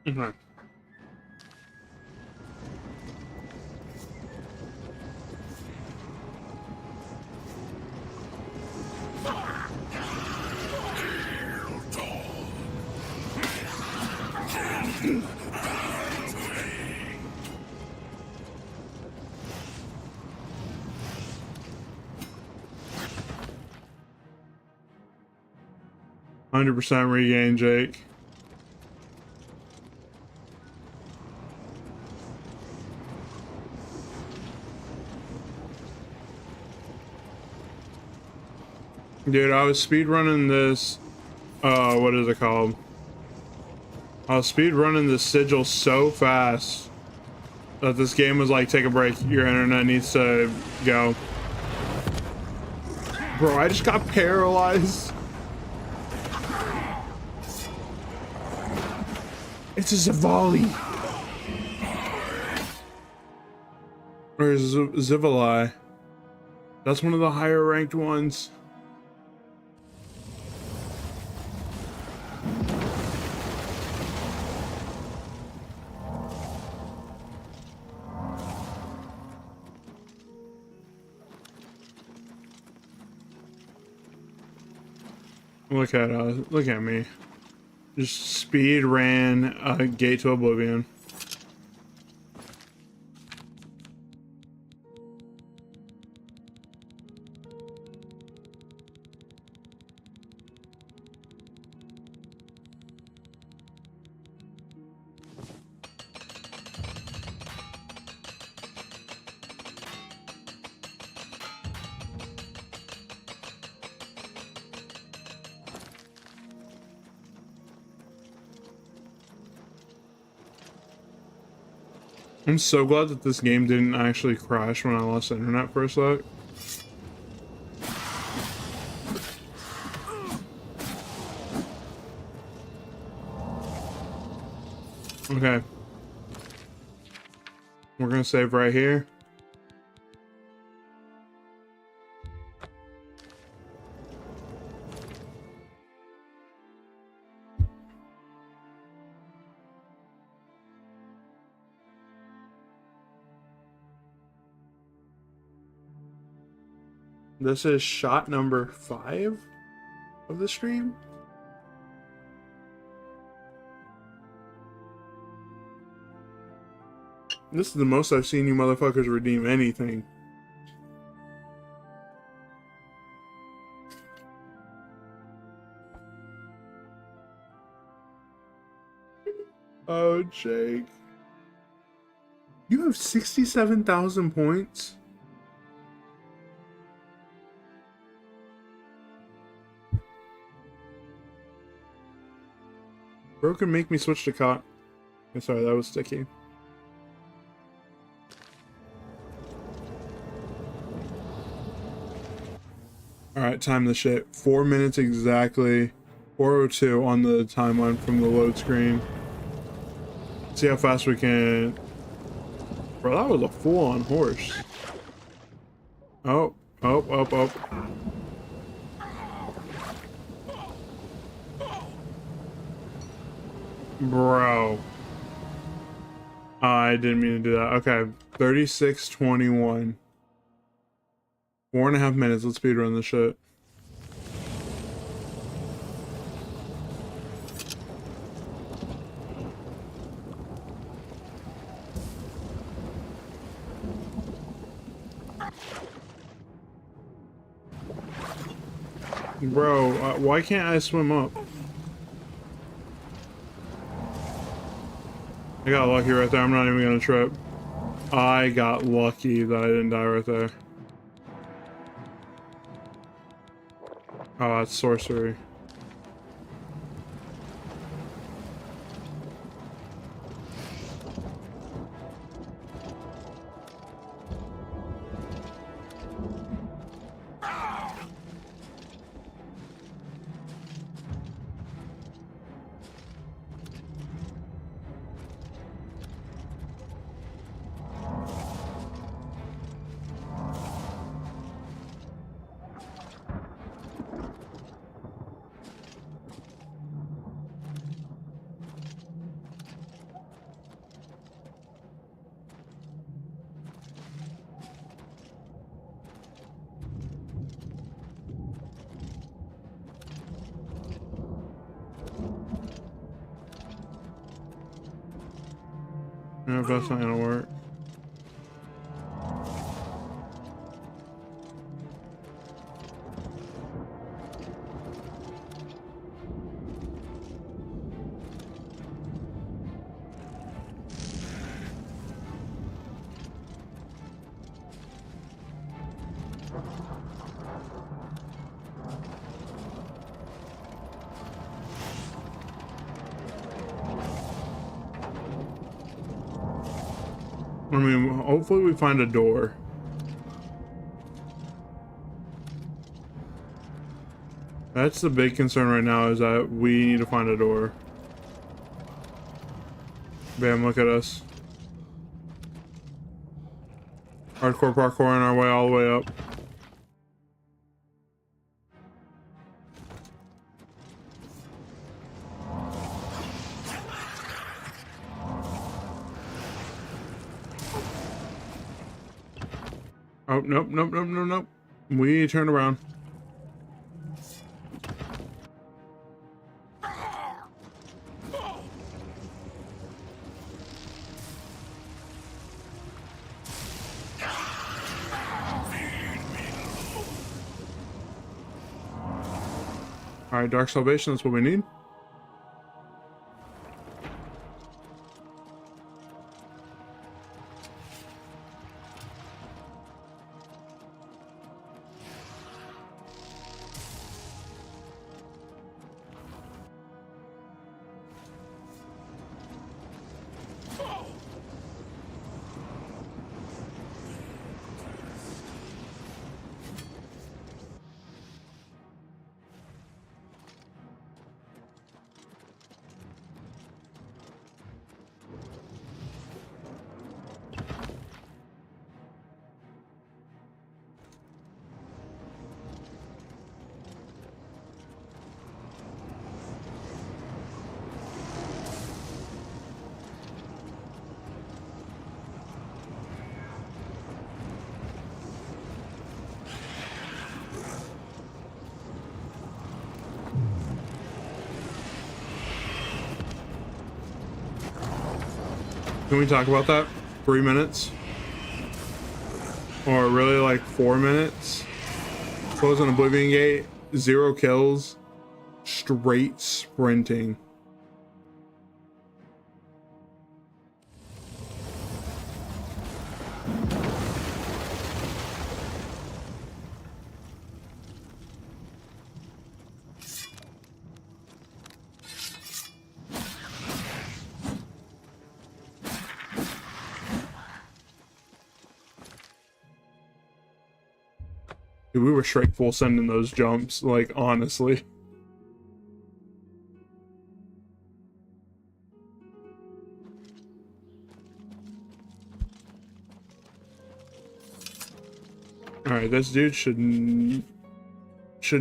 Okay. %, regain, Jake. Dude, I was speedrunning this, what is it called? I was speedrunning this sigil so fast that this game was like, take a break, your internet needs to go. Bro, I just got paralyzed. It's a Zavali. Or Zivali. That's one of the higher ranked ones. Look at me. Just speed ran a Gate to Oblivion. I'm so glad that this game didn't actually crash when I lost internet for a sec. Okay. We're gonna save right here. This is shot number 5 of the stream. This is the most I've seen you motherfuckers redeem anything. Oh, Jake. You have 67,000 points? Bro can make me switch to cot. I'm sorry, that was sticky. Alright, time the shit. 4 minutes exactly. 4:02 on the timeline from the load screen. See how fast we can. Bro, that was a full-on horse. Oh. Bro. I didn't mean to do that. Okay, 36:21. 4.5 minutes. Let's speedrun this shit. Bro, why can't I swim up? I got lucky right there. I'm not even gonna trip. I got lucky that I didn't die right there. Oh, it's sorcery. No, that's not gonna work. I mean, hopefully we find a door. That's the big concern right now, is that we need to find a door. Bam, look at us. Hardcore parkouring our way all the way up. Oh, nope, nope, nope, nope, nope. We turned around. Alright, Dark Salvation, that's what we need. Can we talk about that? 3 minutes? Or really like 4 minutes? Close an Oblivion Gate, 0 kills, straight sprinting. Dude, we were straight full sending those jumps, like, honestly. Alright, this dude shouldn't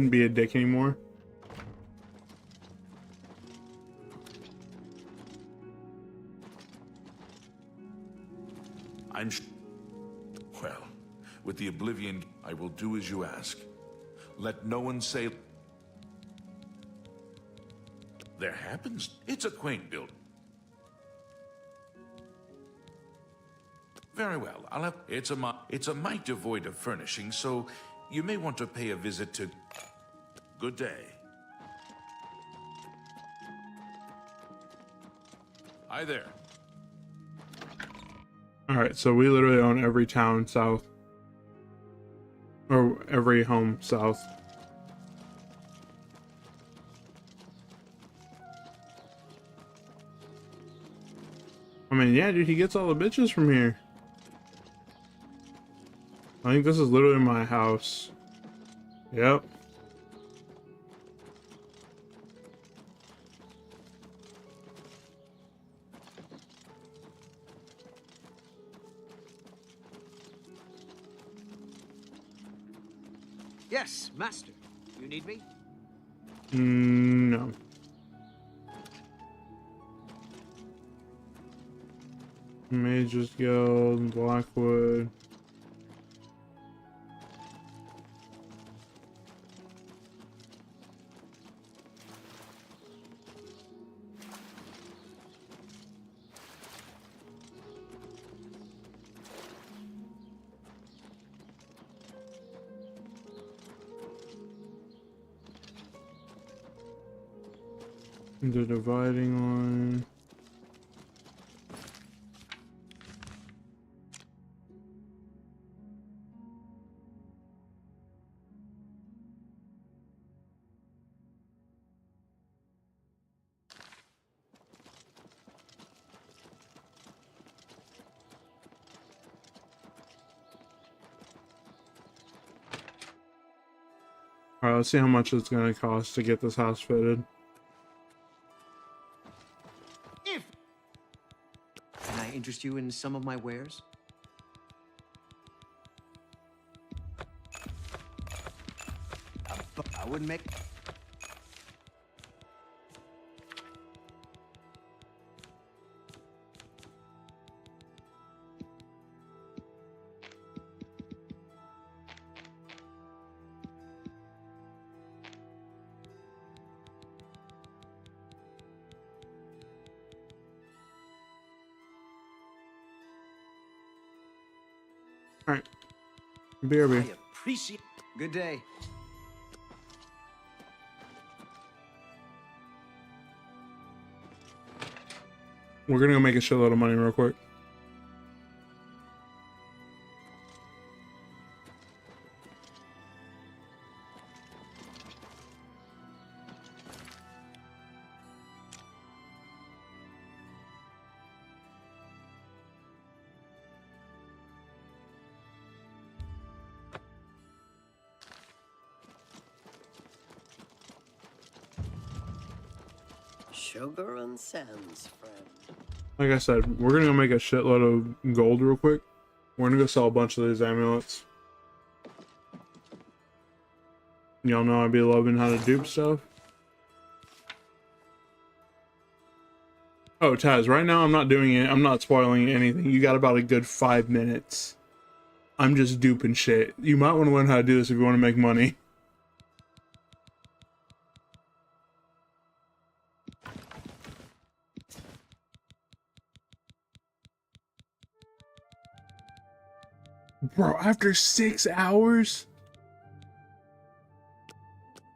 be a dick anymore. Well, with the Oblivion, I will do as you ask. Let no one say... There happens. It's a quaint build. Very well. I'll have... It's a mite devoid of furnishing, so you may want to pay a visit to... Good day. Hi there. Alright, so we literally own every town south. Or every home south. I mean, yeah, dude, he gets all the bitches from here. I think this is literally my house. Yep. Yes, master. You need me? No. Mage's Guild, Blackwood. The dividing line. Alright, let's see how much it's gonna cost to get this house fitted. Can I interest you in some of my wares? I wouldn't make... Alright. BRB. I appreciate... Good day. We're gonna go make a shitload of money real quick. Sugar and sands, friend. Like I said, we're gonna go make a shitload of gold real quick. We're gonna go sell a bunch of these amulets. Y'all know I be loving how to dupe stuff. Oh, Taz, right now I'm not doing it. I'm not spoiling anything. You got about a good 5 minutes. I'm just duping shit. You might want to learn how to do this if you want to make money. Bro, after 6 hours?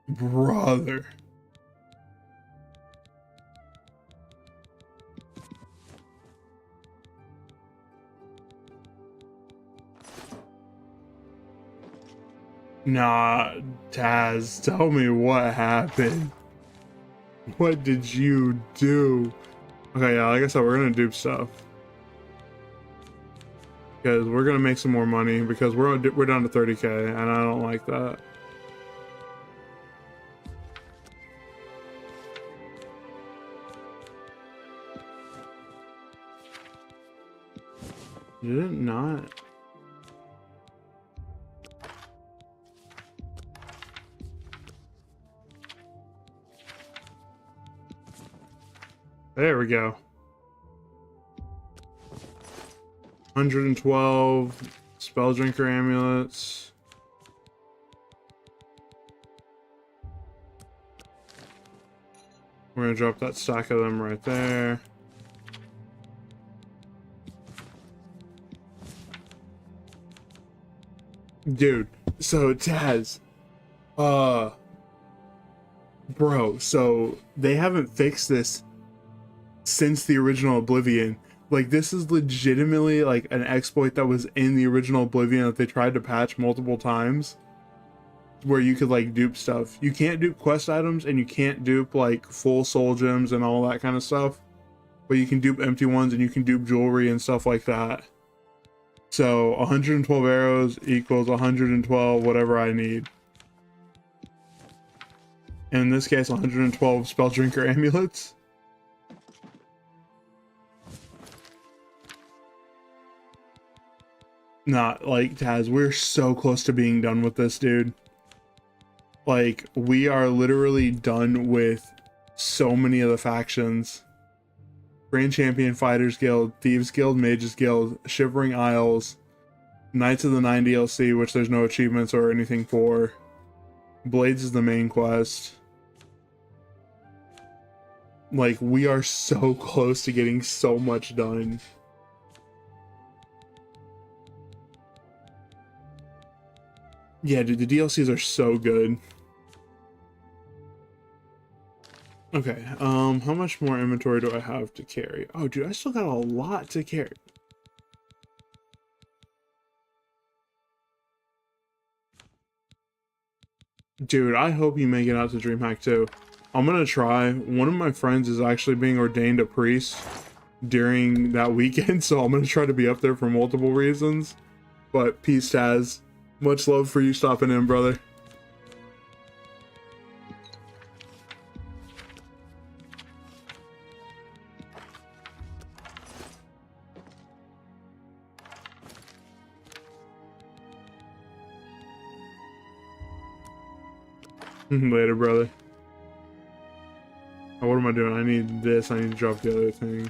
Brother. Nah, Taz, tell me what happened. What did you do? Okay, yeah, like I said, we're gonna dupe stuff. Because we're gonna make some more money because we're down to 30k and I don't like that. Did it not? There we go. 112 spell drinker amulets. We're gonna drop that stack of them right there. Dude, so Taz, bro, so they haven't fixed this since the original Oblivion. Like, this is legitimately like an exploit that was in the original Oblivion that they tried to patch multiple times, where you could like dupe stuff. You can't dupe quest items and you can't dupe like full soul gems and all that kind of stuff, but you can dupe empty ones and you can dupe jewelry and stuff like that. So 112 arrows equals 112 whatever I need. And in this case, 112 spell drinker amulets. Not like Taz, we're so close to being done with this, dude. Like, we are literally done with so many of the factions. Grand Champion Fighters Guild, Thieves Guild, Mages Guild, Shivering Isles, Knights of the Nine DLC, which there's no achievements or anything for. Blades is the main quest. Like, we are so close to getting so much done. Yeah, dude, the DLCs are so good. Okay, how much more inventory do I have to carry? Oh, dude, I still got a lot to carry. Dude, I hope you make it out to DreamHack too. I'm gonna try. One of my friends is actually being ordained a priest during that weekend, so I'm gonna try to be up there for multiple reasons. But peace, Taz. Much love for you stopping in, brother. Later, brother. Oh, what am I doing? I need this. I need to drop the other thing.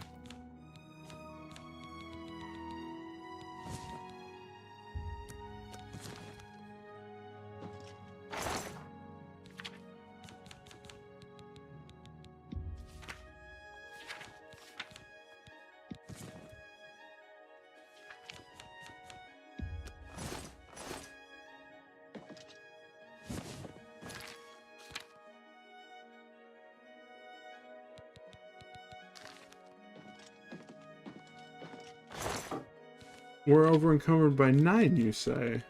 We're over encumbered by 9, you say?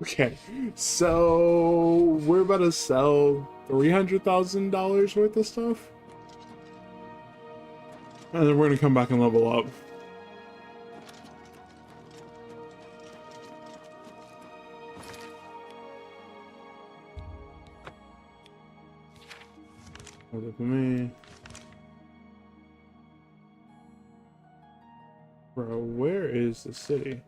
Okay, so we're about to sell $300,000 worth of stuff, and then we're gonna come back and level up. Hold up for me. Bro, where is the city?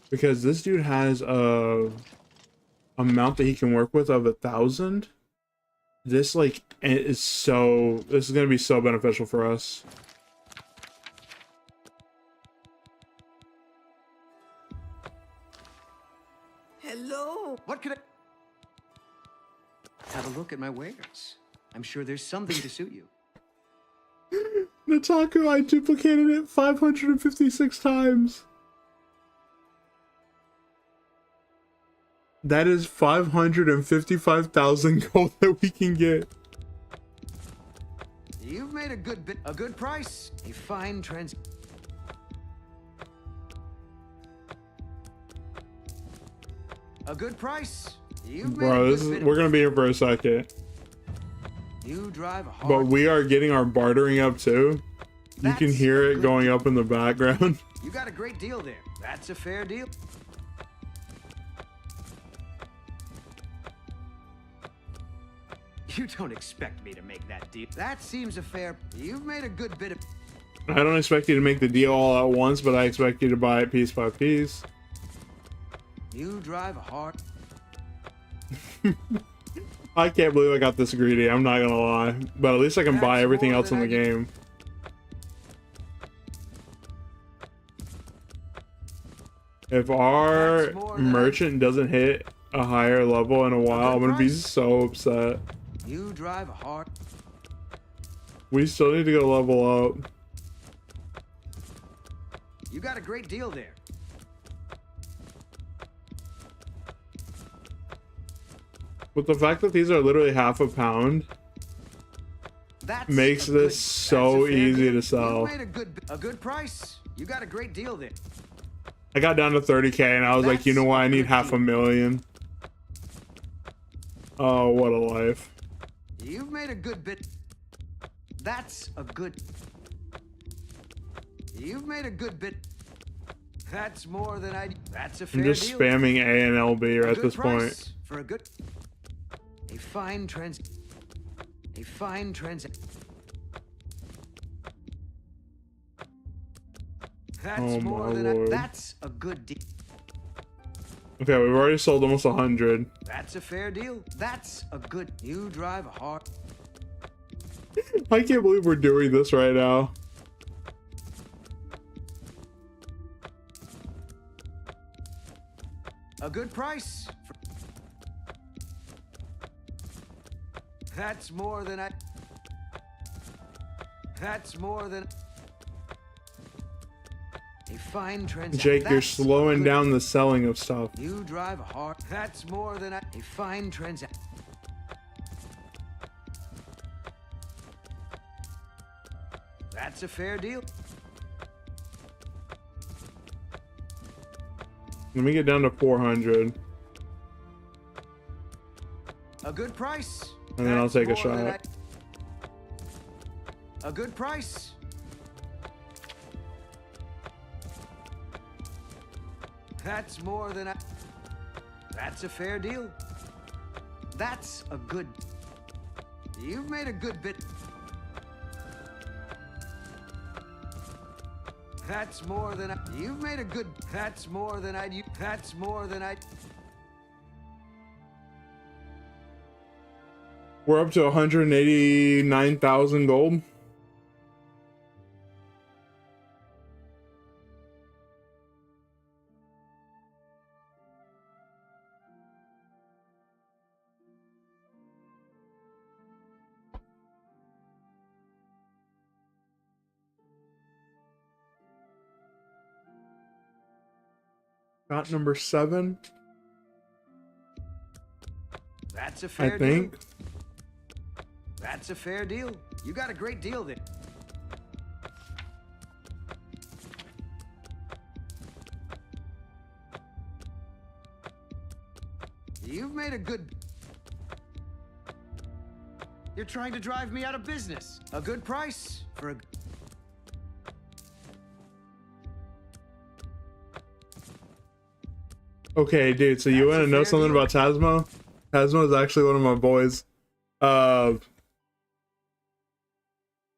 Because this dude has a amount that he can work with of 1,000. This like is so, this is gonna be so beneficial for us. Hello. What could I... Have a look at my wares. I'm sure there's something to suit you. Nataku, I duplicated it 556 times. That is 555,000 gold that we can get. You've made a good price. A fine a good price. Bro, we're gonna be here for a second. You drive a hard... But we are getting our bartering up too. You can hear it going up in the background. You got a great deal there. That's a fair deal. You don't expect me to make that deal. That seems a fair... You've made a good bit of... I don't expect you to make the deal all at once, but I expect you to buy it piece by piece. You drive a hard... I can't believe I got this greedy, I'm not gonna lie. But at least I can buy everything else in the game. If our merchant doesn't hit a higher level in a while, I'm gonna be so upset. You drive a hard... We still need to go level up. You got a great deal there. But the fact that these are literally half a pound makes this so easy to sell. You made a good price. You got a great deal there. I got down to 30K and I was like, you know what? I need 500,000. Oh, what a life. You've made a good bit. That's a good... You've made a good bit. That's more than I... That's a fair deal. I'm just spamming A and LB right at this point. For a good... A fine trans... A fine trans... That's more than I... That's a good deal. Okay, we've already sold almost 100. That's a fair deal. That's a good... You drive a hard... I can't believe we're doing this right now. A good price. That's more than I. That's more than a fine transaction. Jake, you're slowing down the selling of stuff. You drive hard. That's more than a fine transaction. That's a fair deal. Let me get down to 400. A good price. And then I'll take a That's more than shot. A good price. That's more than I. That's a fair deal. That's a good. You've made a good bit. That's more than I. You've made a good. That's more than I. That's more than I. We're up to 189,000 gold. Got number 7. That's a fair I think. deal. That's a fair deal. You got a great deal there. You've made a good. You're trying to drive me out of business. A good price for a. Okay, dude, so you want to know something about Tasmo? Tasmo is actually one of my boys.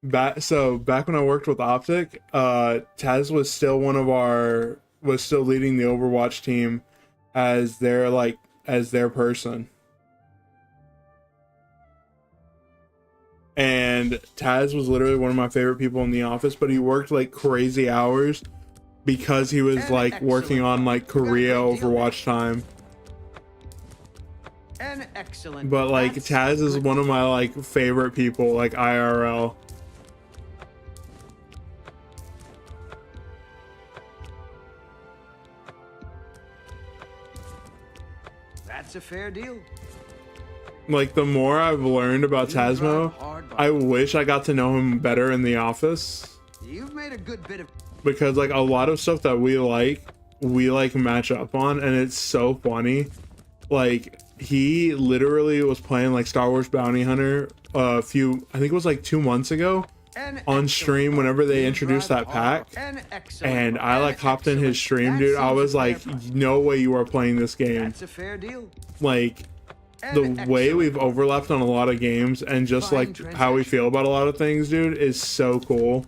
Back when I worked with Optic, Taz was still leading the Overwatch team as their person. And Taz was literally one of my favorite people in the office, but he worked like crazy hours because he was like working on like Korea Overwatch time. An excellent. But like That's Taz is good. one of my like favorite people, like IRL. That's a fair deal. Like the more I've learned about You drive Tasmo, hard, but I wish I got to know him better in the office, You've made a good bit of. because like a lot of stuff that we like match up on, and it's so funny. Like he literally was playing like Star Wars Bounty Hunter I think it was like 2 months ago An on excellent stream one. whenever they You introduced drive that hard. pack. An excellent And one. I An like hopped in his excellent. stream, That dude. I seems was a like, fair price. no way you are playing this game. That's a fair deal. Like An the way excellent we've one. overlapped on a lot of games and just Fine like how we feel about a lot of things, dude, is so cool.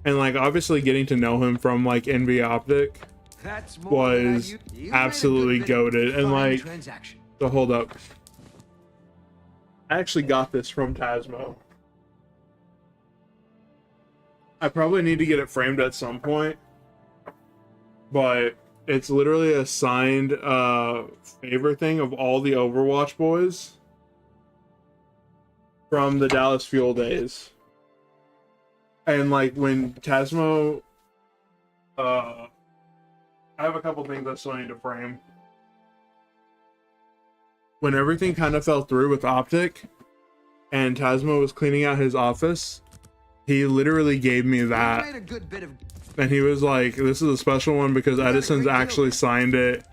And like obviously getting to know him from like NV Optic That's more than I- was you made a good absolutely bit of goated. And fine like, transaction. so hold up. I actually got this from Tasmo. I probably need to get it framed at some point, but it's literally a signed favor thing of all the Overwatch boys from the Dallas Fuel days. And like when Tasmo, I have a couple things I still need to frame. When everything kind of fell through with Optic and Tasmo was cleaning out his office, he literally gave me You that. made a good bit of. And he was like, this is a special one because got a Edison's great deal. actually signed it.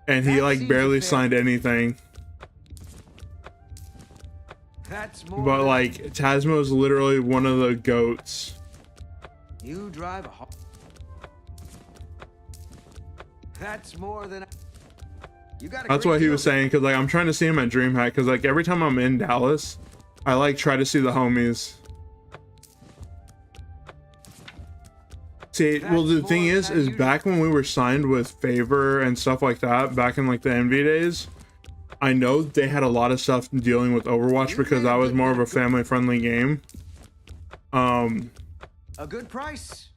And he That like seems barely fair. signed anything. That's more. But than- like Tasmo's literally one of the goats. You drive a. That's more than. You got a That's great what he deal was there. saying, because like I'm trying to see him at DreamHack, because like every time I'm in Dallas, I like try to see the homies. See, well, the That's thing more is than I usually- back when we were signed with Favor and stuff like that, back in like the Envy days, I know they had a lot of stuff dealing with Overwatch You because made a that was good more bit of a of good- family-friendly game. A good price.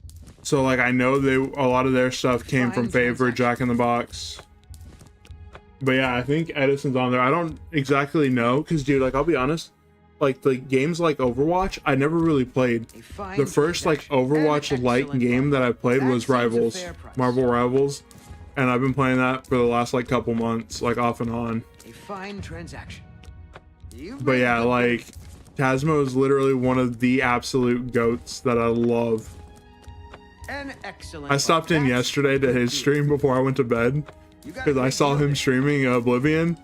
So like I know a lot of their stuff came from Fine Favor, transaction. Jack in the Box. But yeah, I think Edison's on there. I don't exactly know because, dude, like, I'll be honest, like the games like Overwatch, I never really played. The first like Overwatch like game that I played was Rivals, Marvel Rivals, and I've been playing that for the last like couple months, like off and on. A fine transaction. But yeah, like Tasmo is literally one of the absolute goats that I love. An excellent. I stopped in yesterday to his stream before I went to bed because I saw him streaming Oblivion.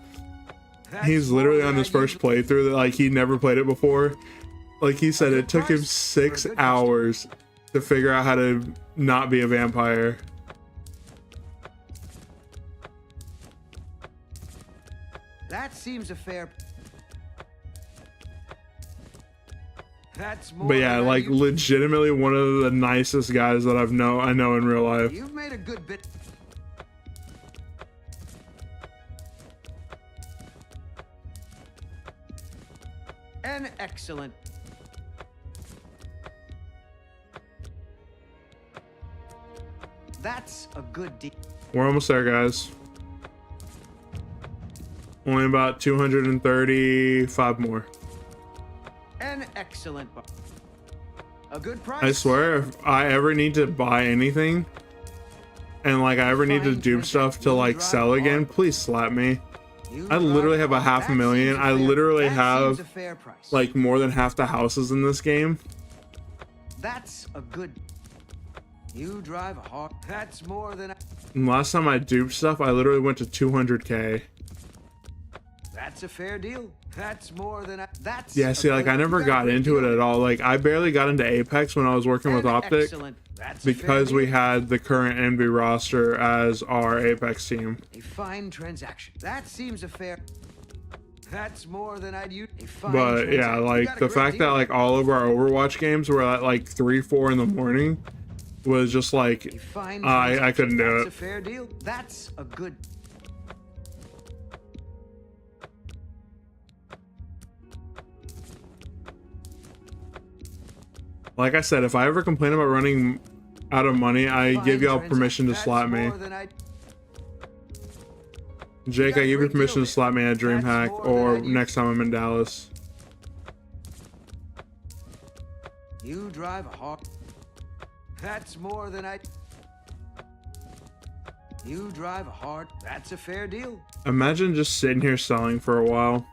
He's literally on his first playthrough that like he never played it before. Like he said, it took him 6 hours to figure out how to not be a vampire. That seems a fair. That's more. But yeah, like legitimately one of the nicest guys that I know in real life. You've made a good bit. An excellent. That's a good deal. We're almost there, guys. Only about 235 more. An excellent. A good price. I swear, if I ever need to buy anything, and like I ever need to dupe stuff to like sell again, please slap me. I literally have a $500,000. I literally have like more than half the houses in this game. That's a good. You drive a hard. That's more than. And last time I duped stuff, I literally went to 200K. That's a fair deal. That's more than. That's. Yeah, see, like I never got into it at all. Like I barely got into Apex when I was working with Optic because we had the current NB roster as our Apex team. A fine transaction. That seems a fair. That's more than I'd use. But yeah, like the fact that like all of our Overwatch games were at like 3, 4 in the morning was just like I couldn't do it. That's a fair deal. That's a good. Like I said, if I ever complain about running out of money, I give y'all permission to slap me. Jake, I give you permission to slap me at DreamHack or next time I'm in Dallas. You drive a hard. That's more than I. You drive a hard. That's a fair deal. Imagine just sitting here selling for a while.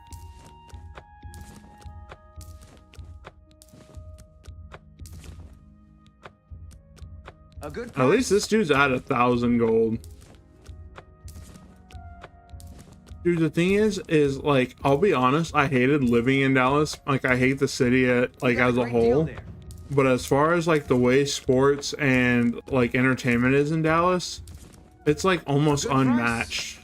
A good At price. least this dude's at 1,000 gold. Dude, the thing is like, I'll be honest, I hated living in Dallas. Like, I hate the city as a whole. But as far as like the way sports and like entertainment is in Dallas, it's like almost unmatched.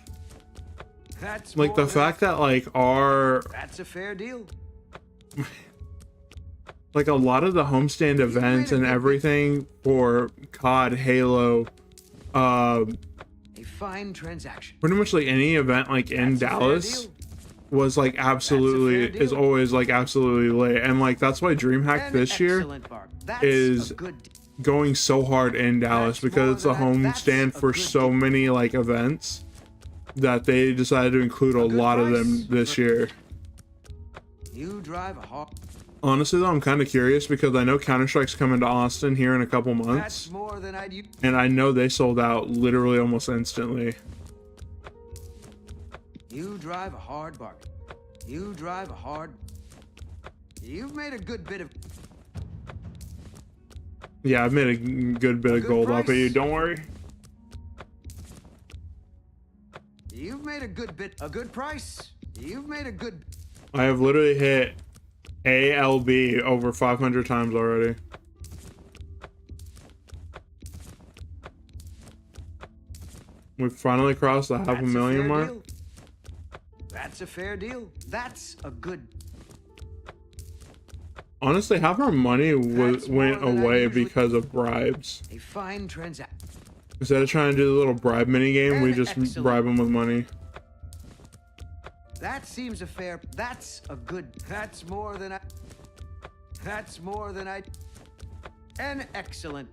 That's Like the fact that like our That's a fair deal. like a lot of the homestand events and everything for COD, Halo, A fine transaction. pretty much like any event like in Dallas was like absolutely is always like absolutely lit. And like that's why DreamHack this year is going so hard in Dallas because it's a homestand for so many like events that they decided to include a lot of them this year. You drive a hard. Honestly though, I'm kind of curious because I know Counter-Strike's coming to Austin here in a couple months, That's more than I'd use. and I know they sold out literally almost instantly. You drive a hard bargain. You drive a hard. You've made a good bit of. Yeah, I've made a good bit of good gold off of price. you, don't worry. You've made a good bit. A good price. You've made a good. I have literally hit ALB over 500 times already. We've finally crossed the That's a $500,000 fair mark. deal. That's a fair deal. That's a good. Honestly, half our money That's more went than I away usually- because of bribes. A fine transaction. Instead of trying to do the little bribe mini game, we just Excellent. bribe them with money. That seems a fair. That's a good. That's more than I. That's more than I. An excellent.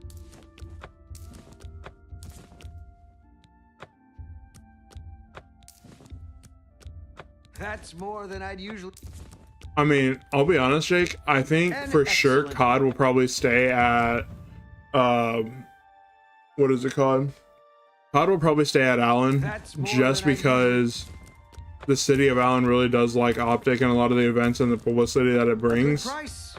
That's more than I'd usually. I mean, I'll be honest, Jake. I think An for sure excellent- COD will probably stay at, what is it called? COD will probably stay at Allen, That's more just than I because the city of Allen really does like Optic and a lot of the events and the publicity that it A good brings. price.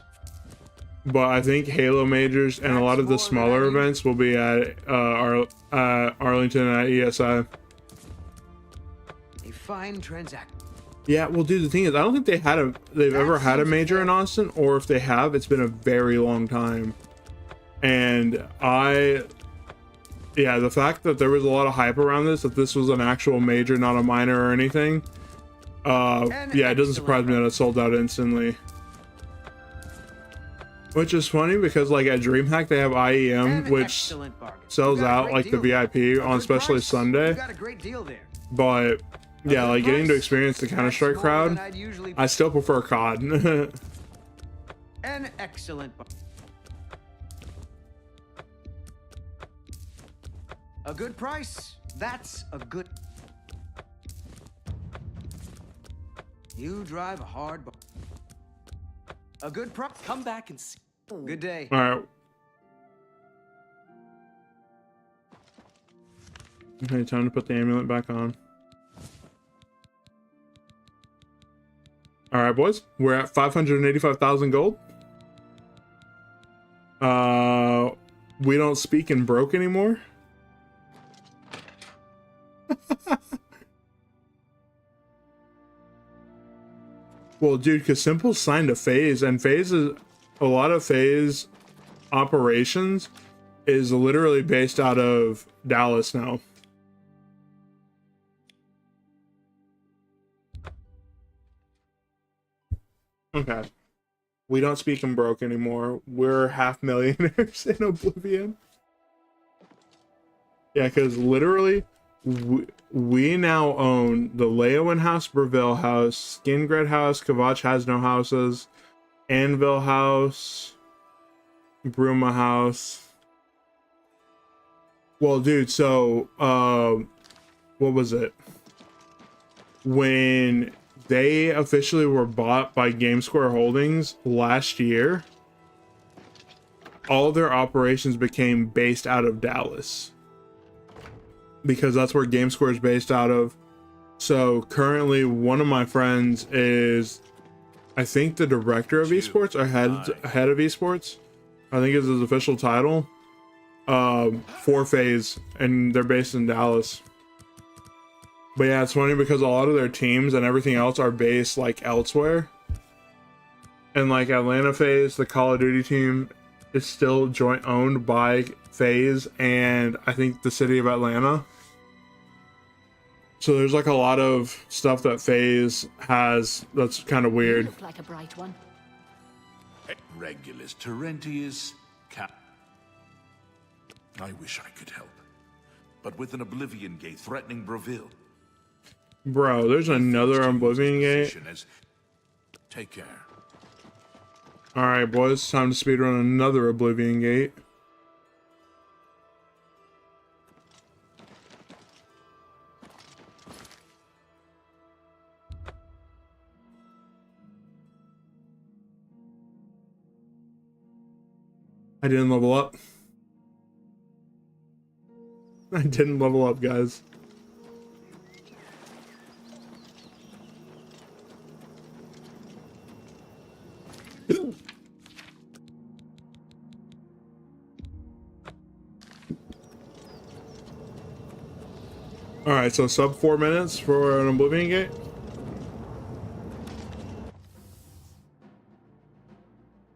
But I think Halo majors and a lot of the That's more than smaller I need. events will be at Arlington at ESI. A fine transaction. Yeah, well, dude, the thing is, I don't think they've ever had a seems major fair. in Austin, or if they have, it's been a very long time. And yeah, the fact that there was a lot of hype around this, that this was an actual major, not a minor or anything, yeah, it doesn't surprise me that it sold out instantly. Which is funny because, like, at DreamHack they have IEM, An which excellent bargain. sells You got a out great like the deal. VIP A on good especially price. Sunday. You got a great deal there. But yeah, A like good getting to price. experience the Counter-Strike That's more than crowd, I'd usually. I still prefer COD. An excellent bargain. A good price. That's a good. You drive a hard. A good price. Come back and see. Good day. All right. Okay, time to put the amulet back on. All right, boys, we're at 585,000 gold. We don't speak in broke anymore. Well, dude, because Simple signed a phase, and phase is a lot of phase operations is literally based out of Dallas now. Okay. We don't speak in broke anymore. We're half millionaires in Oblivion. Yeah, because literally, we now own the Leowen House, Breville House, Skingred House, Kavach has no houses, Anvil House, Bruma House. Well, dude, so, what was it? When they officially were bought by GameSquare Holdings last year, all their operations became based out of Dallas, because that's where GameSquare is based out of. So currently one of my friends is, I think, the director of esports, or head of esports, I think is his official title, for FaZe, and they're based in Dallas. But yeah, it's funny because a lot of their teams and everything else are based like elsewhere. And like Atlanta FaZe, the Call of Duty team, is still joint owned by FaZe and I think the city of Atlanta. So there's like a lot of stuff that FaZe has that's kind of You weird. look like a bright one. Regulus Terentius Cap. I wish I could help. But with an Oblivion Gate threatening Breville. Bro, there's another Oblivion Gate. position as- Take care. Alright, boys, time to speedrun another Oblivion Gate. I didn't level up. I didn't level up, guys. Alright, so sub 4 minutes for an Oblivion Gate.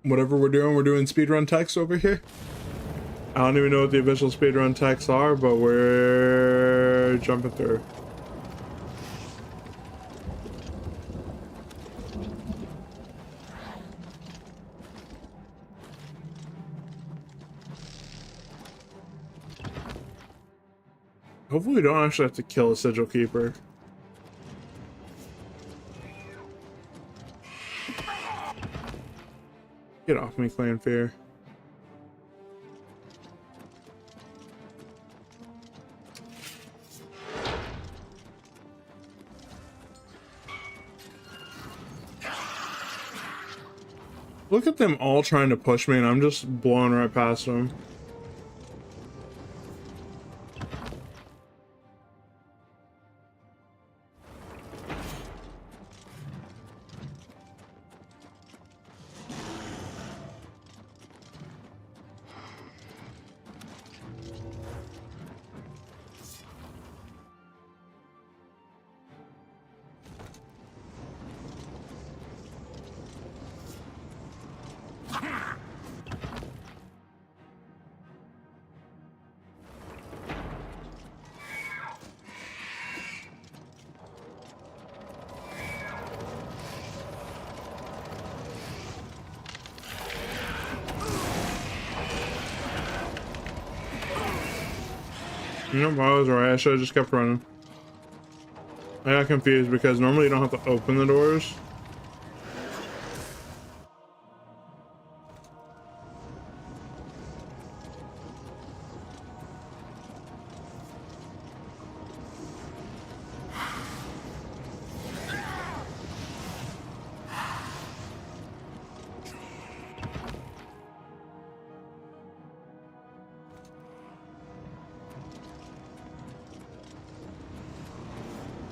Whatever we're doing speedrun text over here. I don't even know what the official speedrun texts are, but we're jumping through. Hopefully we don't actually have to kill a Sigil Keeper. Get off me, Clan Fear. Look at them all trying to push me, and I'm just blowing right past them. Nope, I was right. I should have just kept running. I got confused because normally you don't have to open the doors.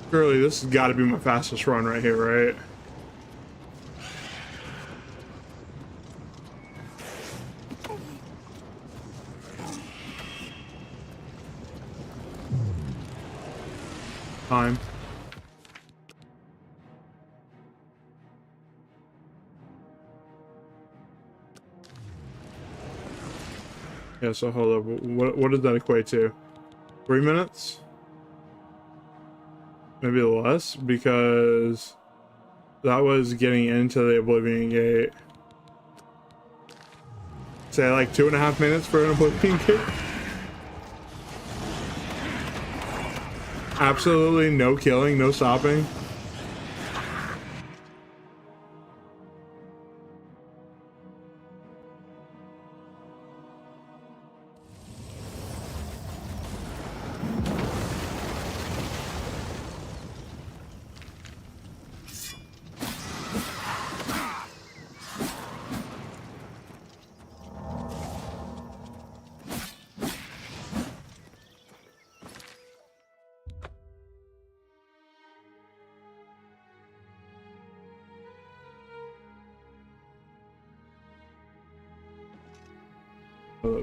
Surely this has got to be my fastest run right here, right? Time. Yeah, so hold up. What does that equate to? 3 minutes? Maybe less, because that was getting into the Oblivion Gate. Say like 2.5 minutes for an Oblivion Gate? Absolutely no killing, no stopping.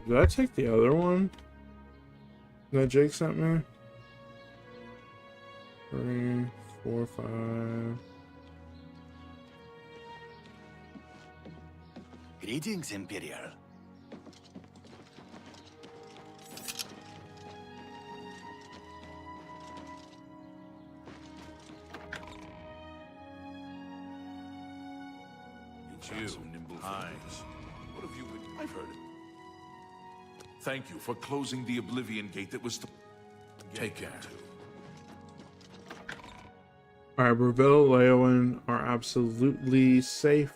Did I take the other one that Jake sent me? 3, 4, 5. Greetings, Imperial. It's you, nimble eyes. What have you been? I've heard it. Thank you for closing the Oblivion Gate that was... Take care. Alright, Breville, Leowen are absolutely safe.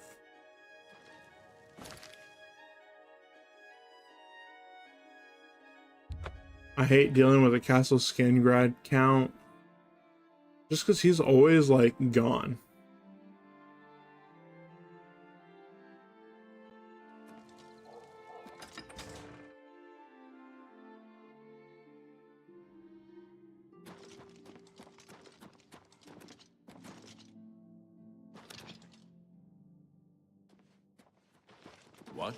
I hate dealing with a Castle Skingrad count. Just because he's always, like, gone. What?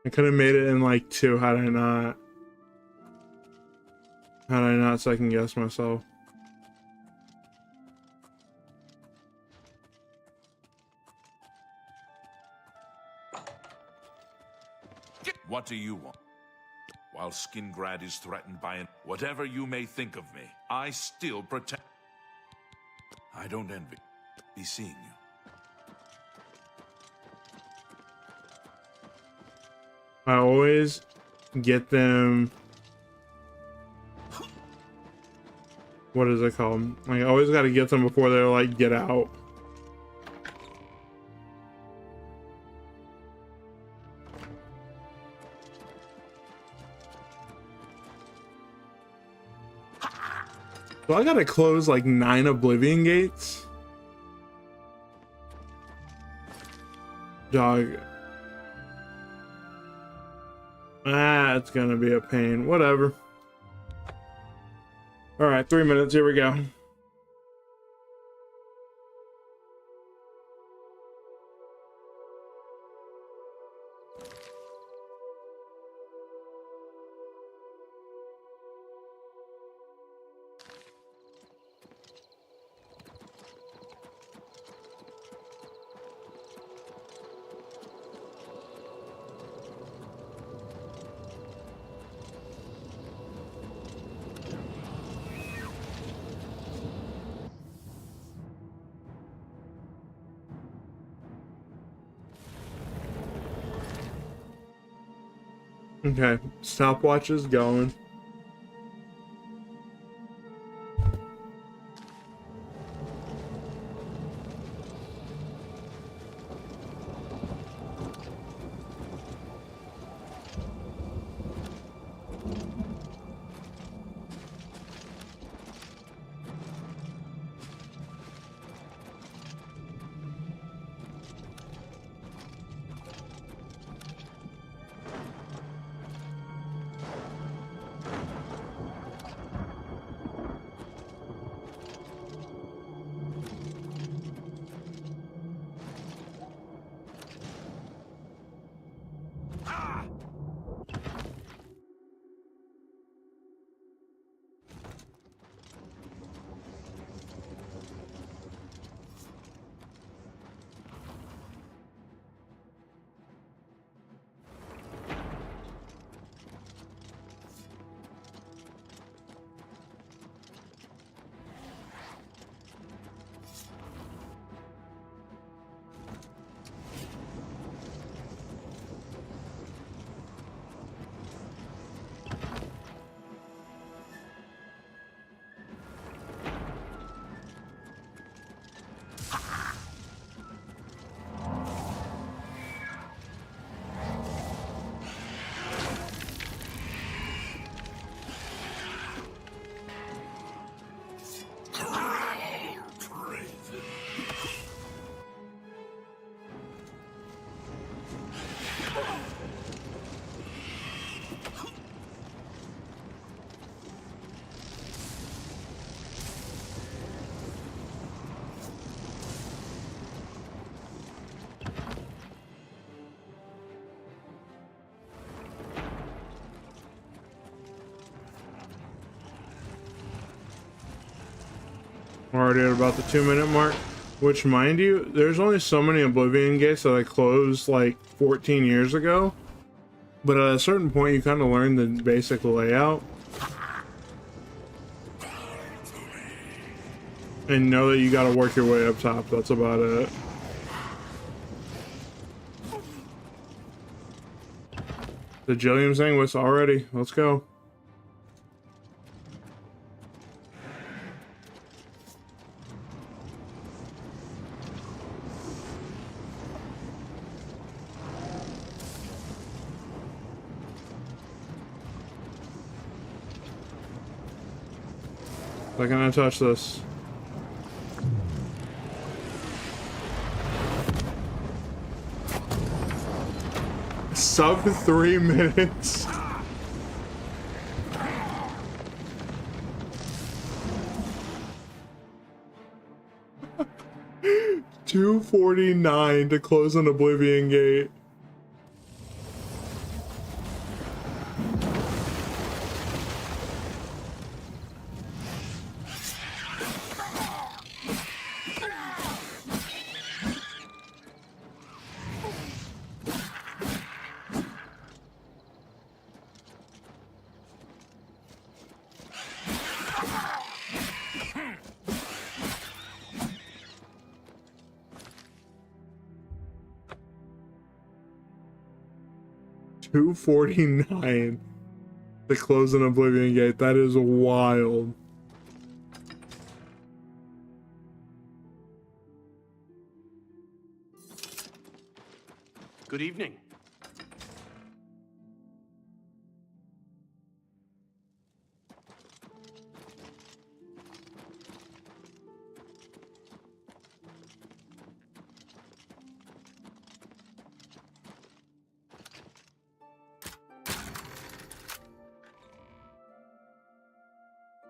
I could have made it in like 2 had I not second guessed myself. What do you want? While Skingrad is threatened by an... Whatever you may think of me, I still protect... I don't envy... be seeing you. I always get them what is it called? Like, I always got to get them before they're like, get out. So I gotta close like 9 Oblivion gates. Dog. Ah, it's gonna be a pain. Whatever. All right, 3 minutes. Here we go. Okay, stopwatch is going. We're already at about the 2-minute mark, which, mind you, there's only so many Oblivion gates that I closed like 14 years ago, but at a certain point you kind of learn the basic layout and know that you got to work your way up top. That's about it. The Jillium Sanguis already. Let's go. Why can't I touch this? Sub 3 minutes. $2.49 to close an Oblivion gate. $2.49 to close an Oblivion gate. That is wild. Good evening.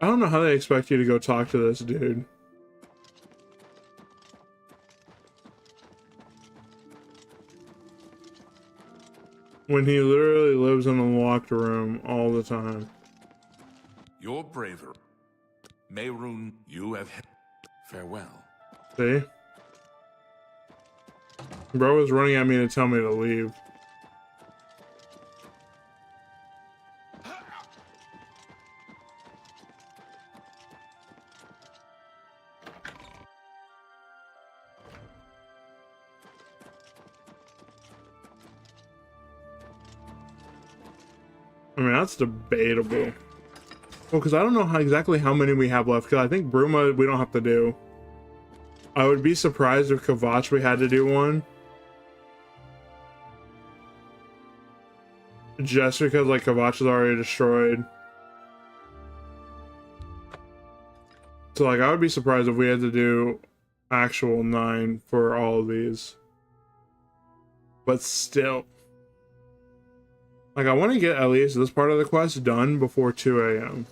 I don't know how they expect you to go talk to this dude. When he literally lives in a locked room all the time. Your bravery. Mayroon, you have farewell. See? Bro was running at me to tell me to leave. I mean, that's debatable. Well, because I don't know exactly how many we have left, because I think Bruma we don't have to do. I would be surprised if Kavach we had to do one. Just because, like, Kavach is already destroyed. So, like, I would be surprised if we had to do actual 9 for all of these. But still. Like, I want to get at least this part of the quest done before 2 a.m.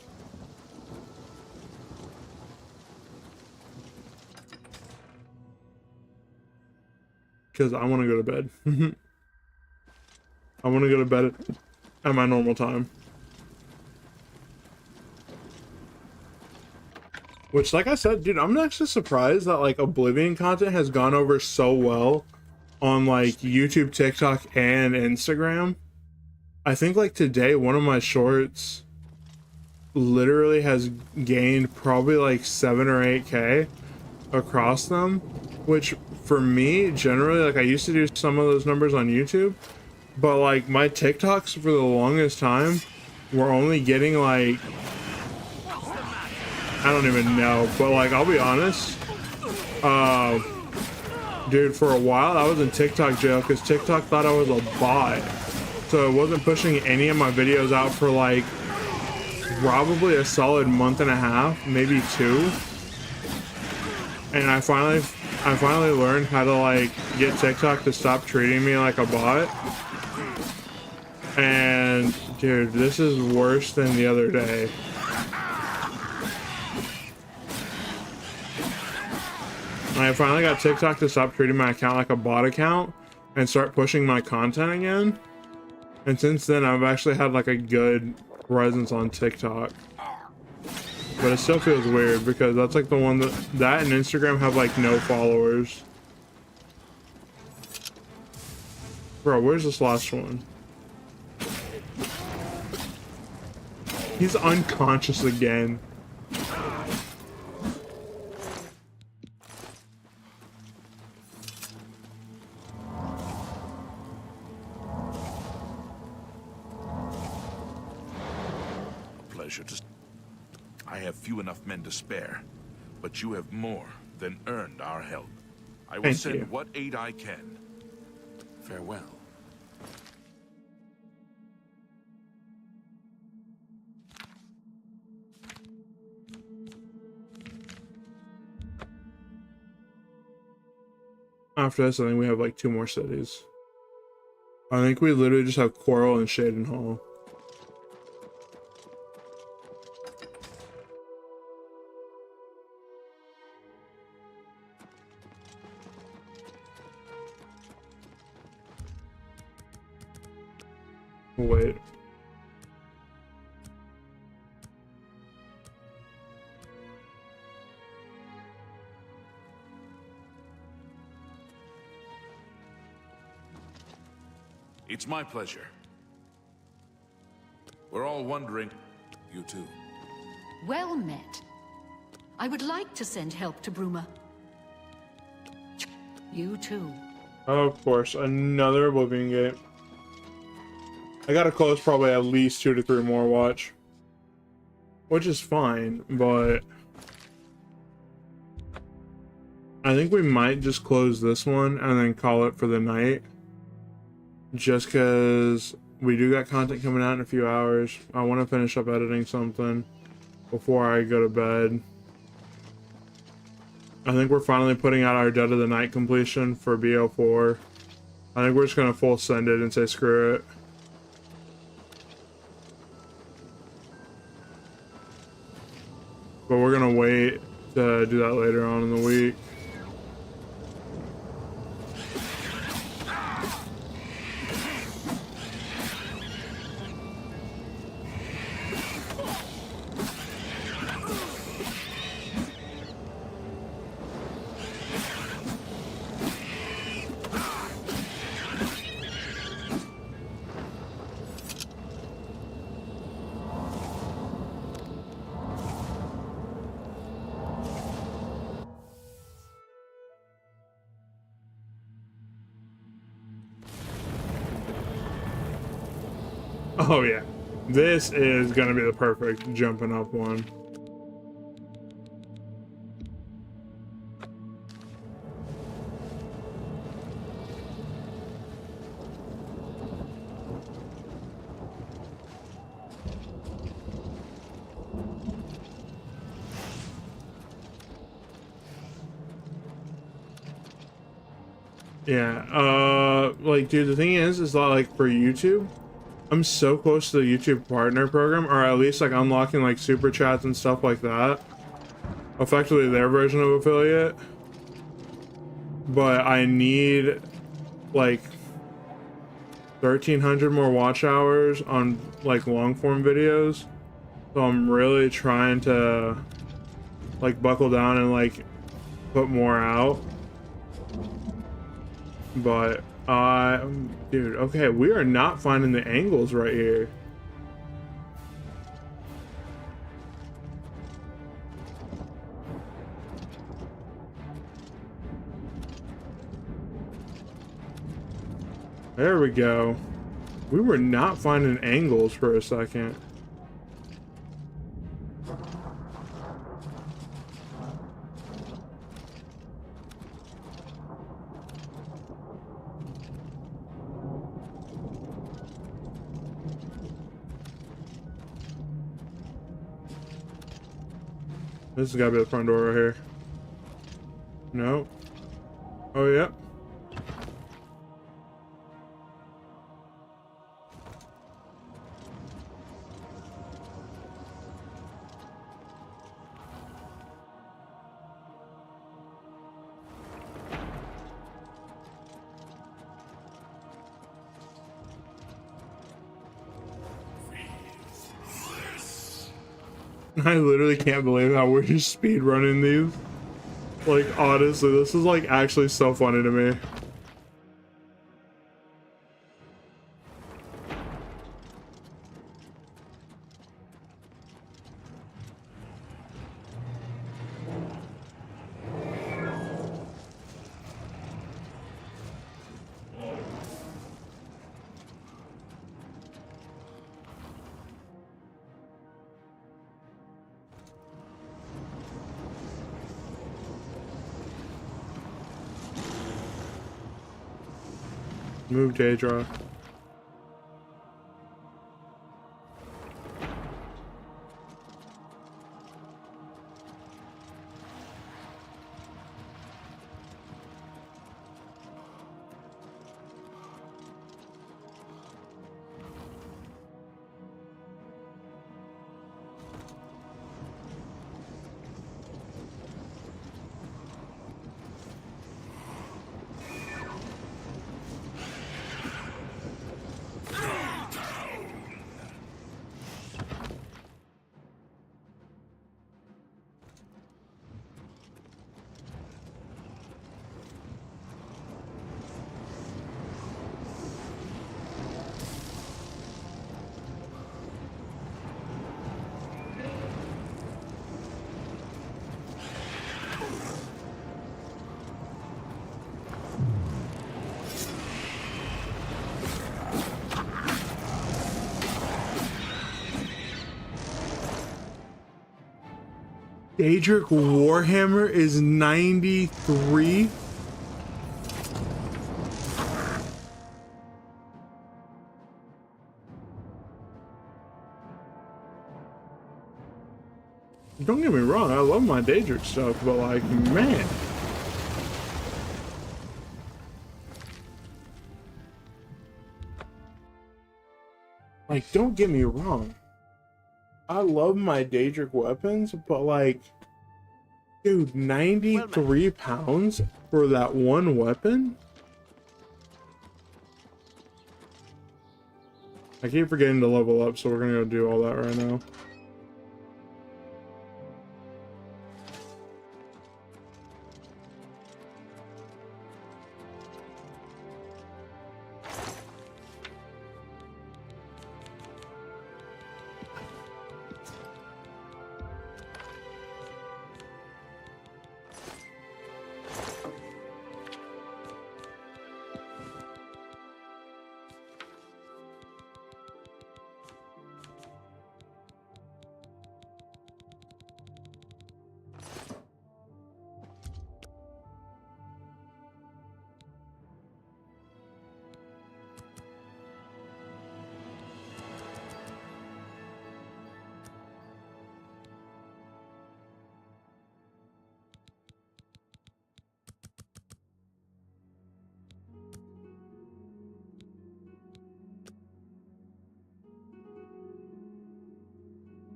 Because I want to go to bed. I want to go to bed at my normal time. Which, like I said, dude, I'm actually surprised that, like, Oblivion content has gone over so well on, like, YouTube, TikTok, and Instagram. I think, like, today, one of my shorts literally has gained probably, like, 7 or 8K across them. Which, for me, generally, like, I used to do some of those numbers on YouTube. But, like, my TikToks for the longest time were only getting, like, I don't even know. But, like, I'll be honest. Dude, for a while, I was in TikTok jail because TikTok thought I was a bot. So it wasn't pushing any of my videos out for, like, probably a solid month and a half, maybe 2. And I finally learned how to, like, get TikTok to stop treating me like a bot. And, dude, this is worse than the other day. I finally got TikTok to stop treating my account like a bot account and start pushing my content again. And since then, I've actually had, like, a good presence on TikTok. But it still feels weird because that's, like, the one that and Instagram have, like, no followers. Bro, where's this last one? He's unconscious again. I have few enough men to spare, but you have more than earned our help. I will send what aid I can. Farewell. After this, I think we have, like, 2 more cities. I think we literally just have Coral and Shaden Hall. Wait. It's my pleasure. We're all wondering, you too. Well met. I would like to send help to Bruma. You too. Of course, another Oblivion Gate. I gotta close probably at least 2 to 3 more, watch. Which is fine, but I think we might just close this one and then call it for the night. just because we do got content coming out in a few hours. I want to finish up editing something before I go to bed. I think we're finally putting out our Dead of the Night completion for BO4. I think we're just gonna full send it and say screw it. But we're gonna wait to do that later on in the week. Oh yeah, this is gonna be the perfect jumping up one. Yeah, like, dude, the thing is that, like, for YouTube, I'm so close to the YouTube partner program, or at least, like, unlocking, like, super chats and stuff like that. Effectively their version of affiliate. But I need, like, 1,300 more watch hours on, like, long form videos. So I'm really trying to, like, buckle down and, like, put more out. But, dude, okay, we are not finding the angles right here. There we go. We were not finding angles for a second. This has got to be the front door right here. No. Oh, yeah. I literally can't believe how we're just speed running these. Like, honestly, this is like actually so funny to me. Move Daedra. Daedric Warhammer is 93. Don't get me wrong, I love my Daedric stuff, but like, man. Like, don't get me wrong. I love my Daedric weapons, but like, dude, 93 pounds for that one weapon? I keep forgetting to level up, so we're gonna go do all that right now.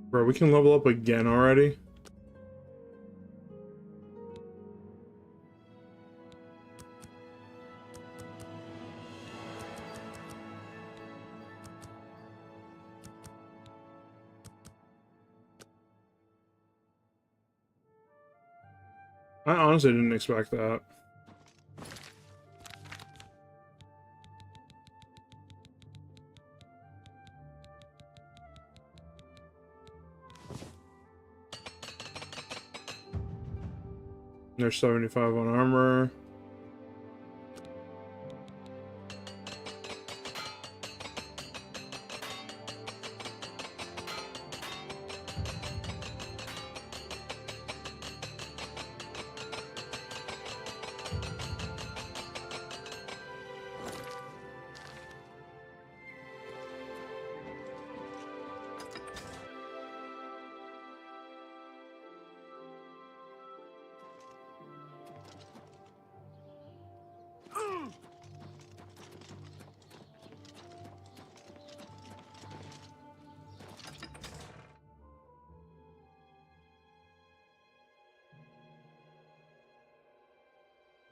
Bro, we can level up again already? I honestly didn't expect that. There's 75 on armor.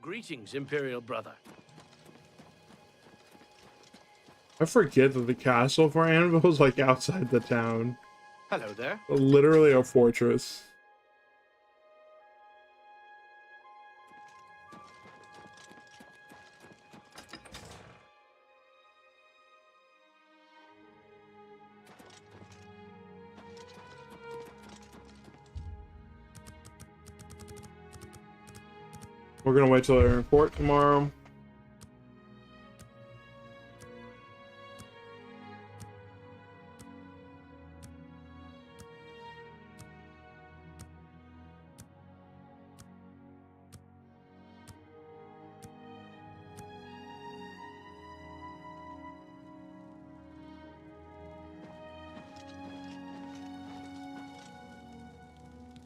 Greetings, Imperial brother. I forget that the castle for Anvil is like outside the town. Hello there. Literally a fortress. We're gonna wait till they report tomorrow.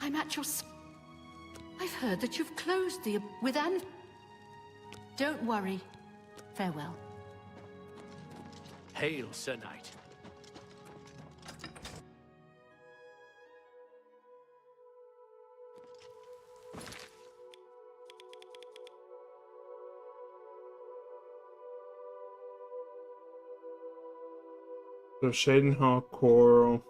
I'm at your... I've heard that you've closed the... with Anne... Don't worry. Farewell. Hail, Sir Knight. So Shadenhawk Coral.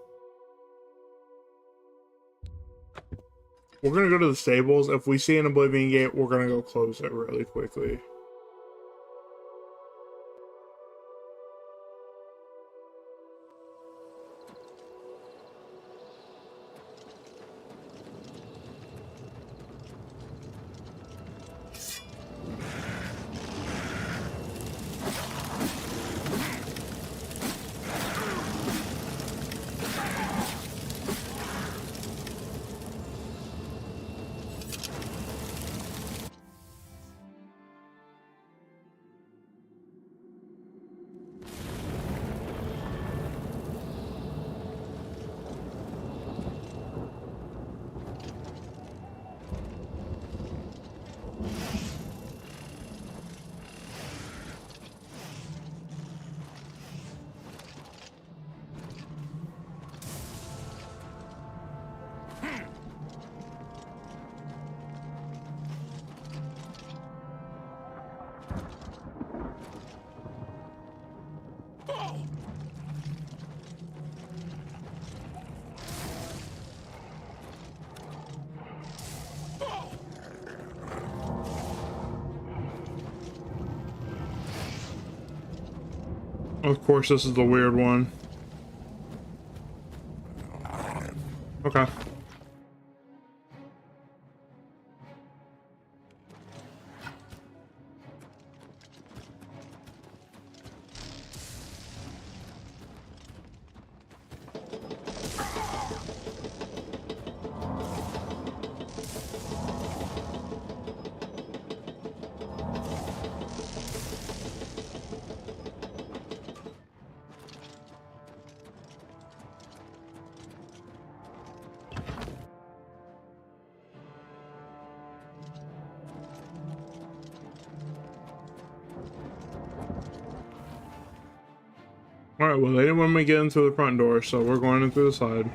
We're gonna go to the stables. If we see an Oblivion Gate, we're gonna go close it really quickly. Of course, this is the weird one. Okay. Alright, well, they didn't want me to get in through the front door, so we're going in through the side.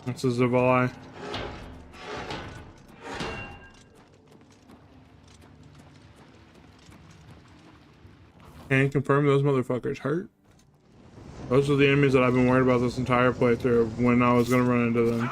This is a lie. Can confirm those motherfuckers hurt. Those are the enemies that I've been worried about this entire playthrough when I was gonna run into them.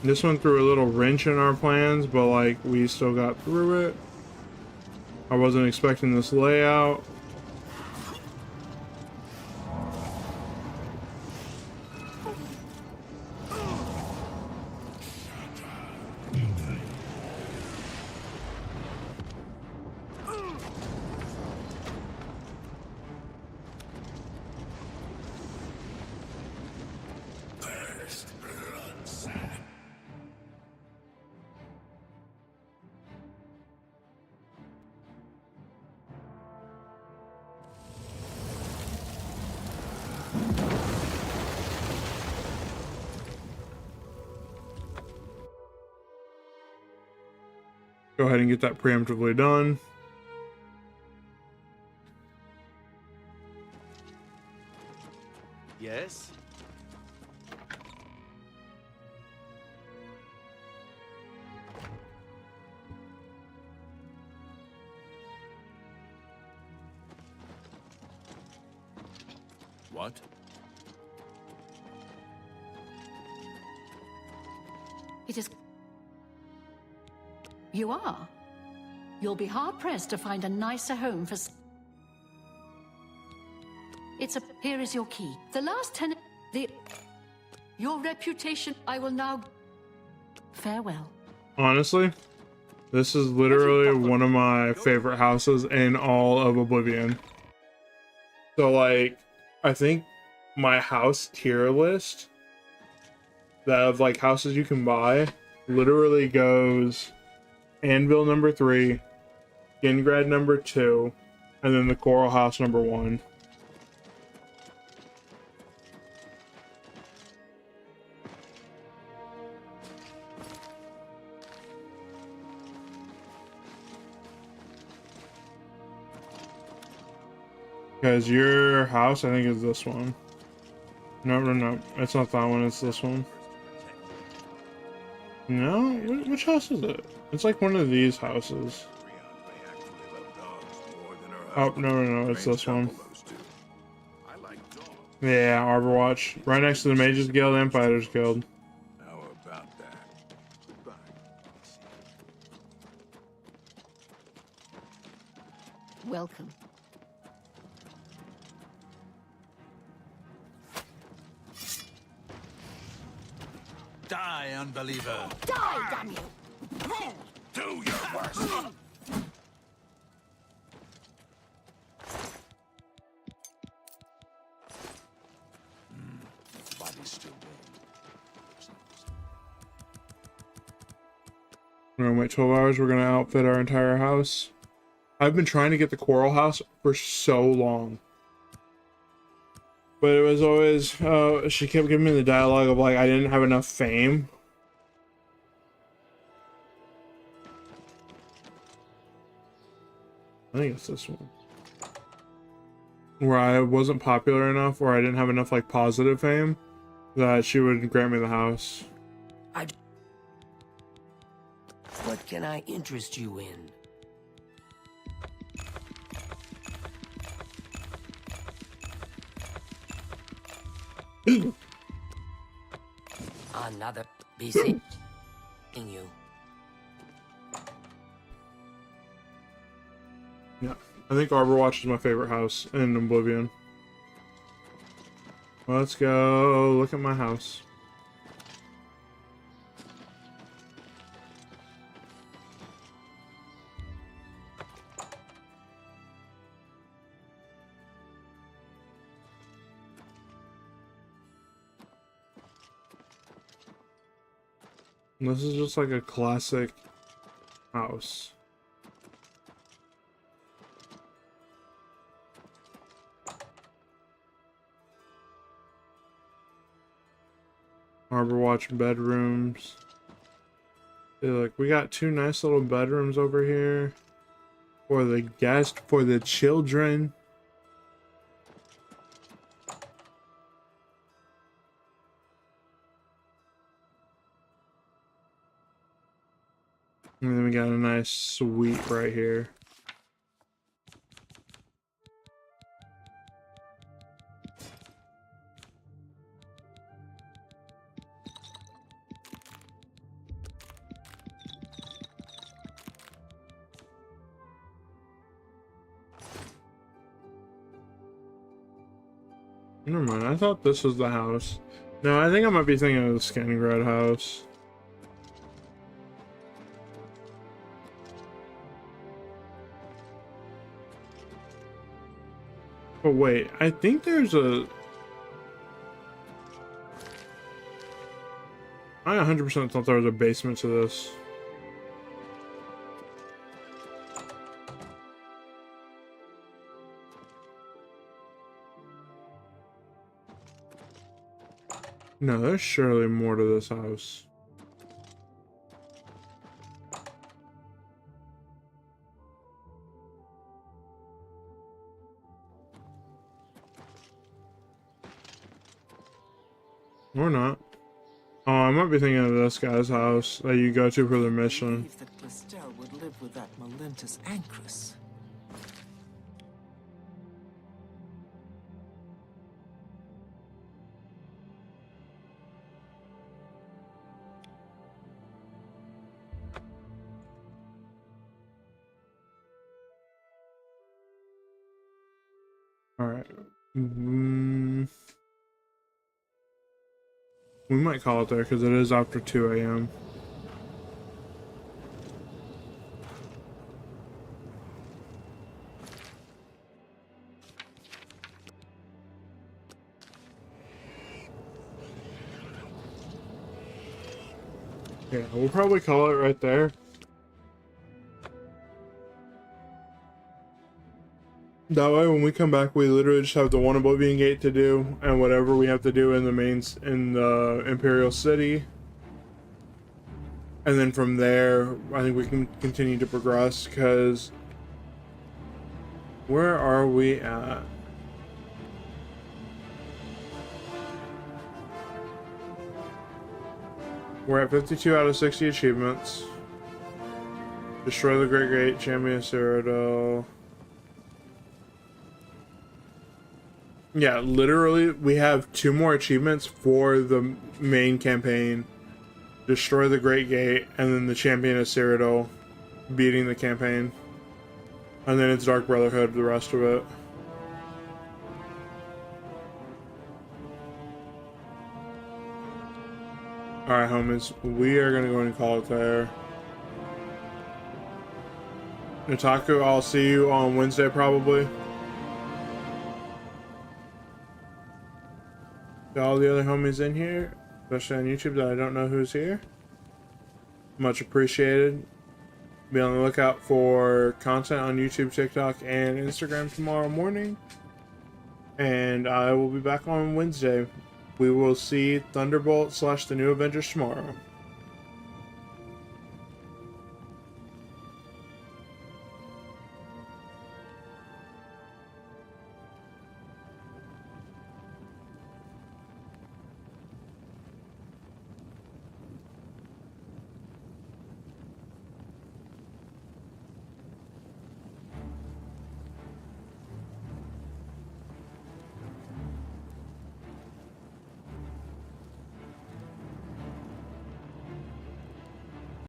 This one threw a little wrench in our plans, but like we still got through it. I wasn't expecting this layout. Go ahead and get that preemptively done. Yes? What? It is. You are. You'll be hard-pressed to find a nicer home for... Here is your key. The last tenant... Your reputation, I will now... Farewell. Honestly, this is literally one of my favorite houses in all of Oblivion. So, like, I think my house tier list, that of, like, houses you can buy, literally goes... Anvil number 3, Skingrad number 2, and then the Coral House number 1. Because your house, I think, is this one. No, it's not that one, it's this one. No? Which house is it? It's like one of these houses. Oh, no, it's this one. Yeah, Arborwatch. Right next to the Mages Guild and Fighters Guild. How about that? Goodbye. Welcome. Die, unbeliever! Die, damn you! Do your worst! likely stillborn. We're gonna wait 12 hours. We're gonna outfit our entire house. I've been trying to get the coral house for so long. But it was always, she kept giving me the dialogue of like, I didn't have enough fame. I think it's this one. Where I wasn't popular enough, or I didn't have enough like positive fame, that she would grant me the house. What can I interest you in? Another BC. You. Yeah, I think Overwatch is my favorite house in Oblivion. Well, let's go look at my house. This is just like a classic house. Overwatch bedrooms. See, look, we got two nice little bedrooms over here for the guest, for the children. And then we got a nice suite right here. Never mind, I thought this was the house. No, I think I might be thinking of the Skingrad house. But wait, I think there's a... I 100% thought there was a basement to this. No, there's surely more to this house. Or not. Oh, I might be thinking of this guy's house that you go to for the mission. Believe that Clistel would live with that Molentus Ancrus. Alright. We might call it there because it is after 2 a.m. Yeah, we'll probably call it right there. That way, when we come back, we literally just have the one Oblivion Gate to do, and whatever we have to do in the Imperial City. And then from there, I think we can continue to progress, because... Where are we at? We're at 52 out of 60 achievements. Destroy the Great Gate, Champion Cyrodiil. Yeah, literally, we have 2 more achievements for the main campaign. Destroy the Great Gate, and then the Champion of Cyrodiil, beating the campaign. And then it's Dark Brotherhood, the rest of it. Alright, homies, we are gonna go and call it there. Nataku, I'll see you on Wednesday, probably. to all the other homies in here, especially on YouTube that I don't know who's here. Much appreciated. Be on the lookout for content on YouTube, TikTok, and Instagram tomorrow morning. And I will be back on Wednesday. We will see Thunderbolt / the New Avengers tomorrow.